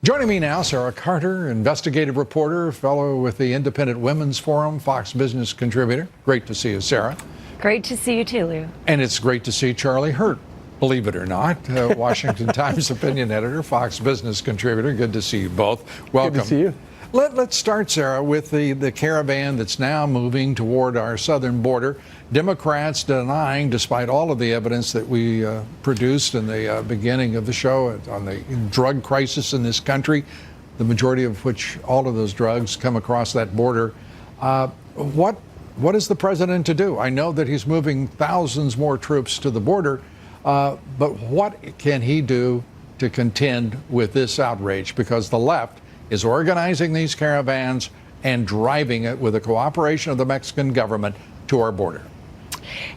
Joining me now, Sarah Carter, investigative reporter, fellow with the Independent Women's Forum, Fox Business contributor. Great to see you, Sarah. Great to see you too, Lou. And it's great to see Charlie Hurt, believe it or not, Washington Times opinion editor, Fox Business contributor. Good to see you both. Welcome. Good to see you. Let's start, Sarah, with the caravan that's now moving toward our southern border. Democrats denying, despite all of the evidence that we produced in the beginning of the show on the drug crisis in this country, the majority of which, all of those drugs come across that border. What is the president to do? I know that he's moving thousands more troops to the border, but what can he do to contend with this outrage? Because the left is organizing these caravans and driving it with the cooperation of the Mexican government to our border.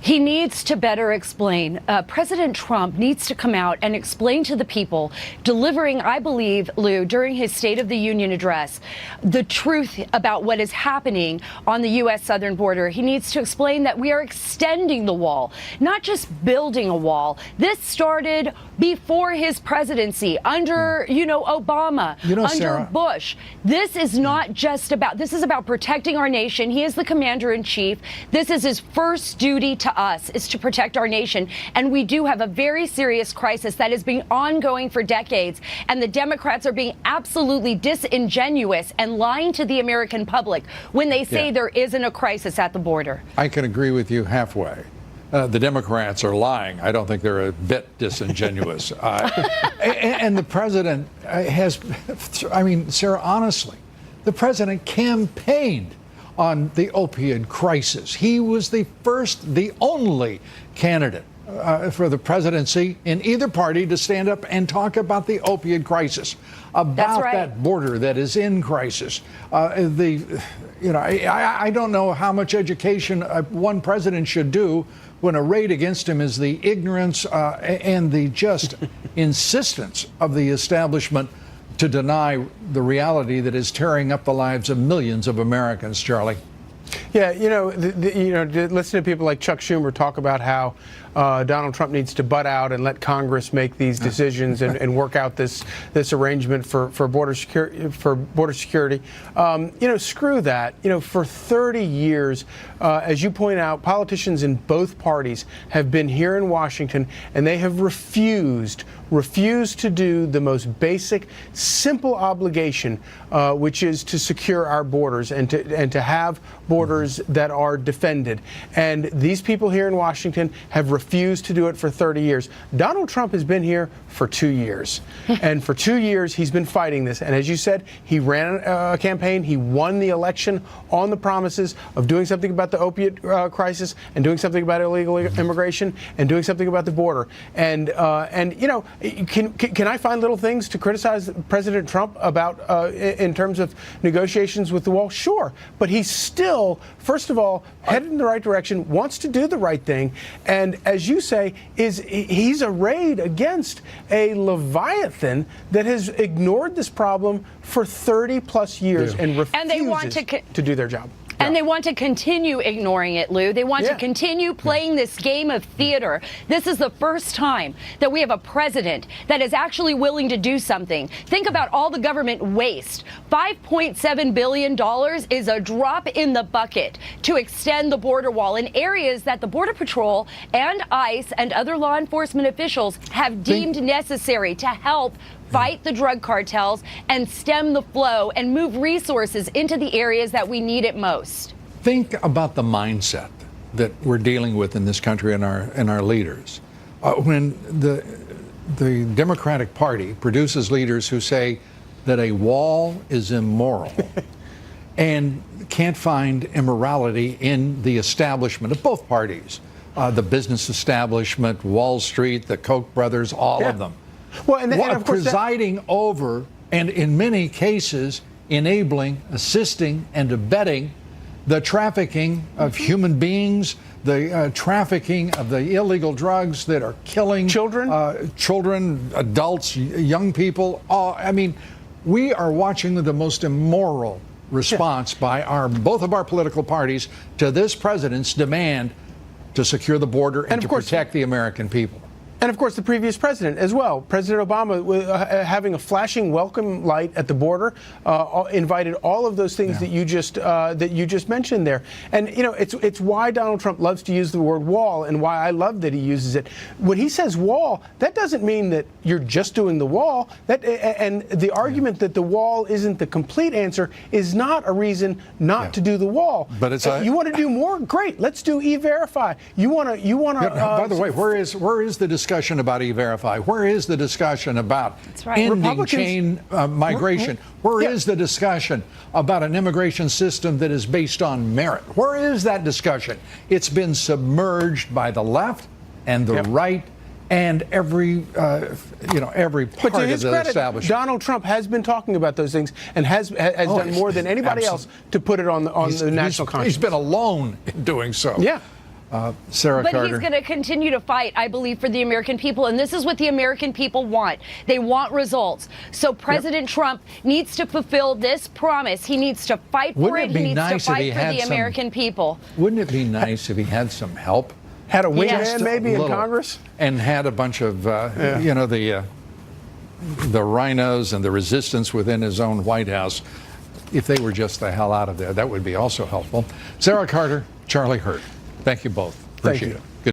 He needs to better explain. President Trump needs to come out and explain to the people, delivering, I believe, Lou, during his State of the Union address, the truth about what is happening on the U.S. southern border. He needs to explain that we are extending the wall, not just building a wall. This started before his presidency, under, Obama, under Sarah, Bush. This is not just about, this is about protecting our nation. He is the commander in chief. This is his first duty to us, is to protect our nation. And we do have a very serious crisis that has been ongoing for decades. And the Democrats are being absolutely disingenuous and lying to the American public when they say there isn't a crisis at the border. I can agree with you halfway. The Democrats are lying. I don't think they're a bit disingenuous. And the president has, Sarah, honestly, the president campaigned on the opioid crisis. He was the only candidate for the presidency in either party to stand up and talk about the opioid crisis, about that border that is in crisis. I don't know how much education one president should do when arrayed against him is the ignorance and the just insistence of the establishment to deny the reality that is tearing up the lives of millions of Americans, Charlie. Yeah, listen to people like Chuck Schumer talk about how Donald Trump needs to butt out and let Congress make these decisions and work out this arrangement for border security. Screw that. For 30 years, as you point out, politicians in both parties have been here in Washington, and they have refused to do the most basic, simple obligation, which is to secure our borders and to have borders that are defended. And these people here in Washington have refused to do it for 30 years. Donald Trump has been here for 2 years. And for 2 years, he's been fighting this. And as you said, he ran a campaign. He won the election on the promises of doing something about the opiate crisis and doing something about illegal immigration and doing something about the border. And can I find little things to criticize President Trump about in terms of negotiations with the wall? Sure. But he's still, first of all, headed in the right direction, wants to do the right thing. And as you say, he's arrayed against a Leviathan that has ignored this problem for 30 plus years and refuses to do their job. And they want to continue ignoring it, Lou. They want to continue playing this game of theater. This is the first time that we have a president that is actually willing to do something. Think about all the government waste. $5.7 billion is a drop in the bucket to extend the border wall in areas that the Border Patrol and ICE and other law enforcement officials have deemed necessary to help fight the drug cartels and stem the flow and move resources into the areas that we need it most. Think about the mindset that we're dealing with in this country and our leaders. When the Democratic Party produces leaders who say that a wall is immoral and can't find immorality in the establishment of both parties, the business establishment, Wall Street, the Koch brothers, all of them. Well, and of course, presiding over and in many cases enabling, assisting, and abetting the trafficking of human beings, the trafficking of the illegal drugs that are killing children, adults, young people. We are watching the most immoral response by both of our political parties to this president's demand to secure the border and to protect the American people. And of course, the previous president as well. President Obama, having a flashing welcome light at the border, invited all of those things that you just mentioned there. And you know, it's why Donald Trump loves to use the word wall, and why I love that he uses it. When he says wall, that doesn't mean that you're just doing the wall. And the argument that the wall isn't the complete answer is not a reason not to do the wall. But it's you want to do more? Great, let's do E-Verify. You want to. By the way, where is the discussion about E-Verify? Where is the discussion about ending chain migration? Where is the discussion about an immigration system that is based on merit? Where is that discussion? It's been submerged by the left and the right and every part of the establishment. Donald Trump has been talking about those things and has done more than anybody else to put it on the national conscience. He's been alone in doing so. Yeah. Sarah Carter. But he's going to continue to fight, I believe, for the American people. And this is what the American people want. They want results. So President Trump needs to fulfill this promise. He needs to fight for it. He needs to fight for the American people. Wouldn't it be nice if he had some help? Had a wingman maybe in Congress? And had a bunch of, the rhinos and the resistance within his own White House. If they were just the hell out of there, that would be also helpful. Sarah Carter, Charlie Hurt. Thank you both. Appreciate it. Good.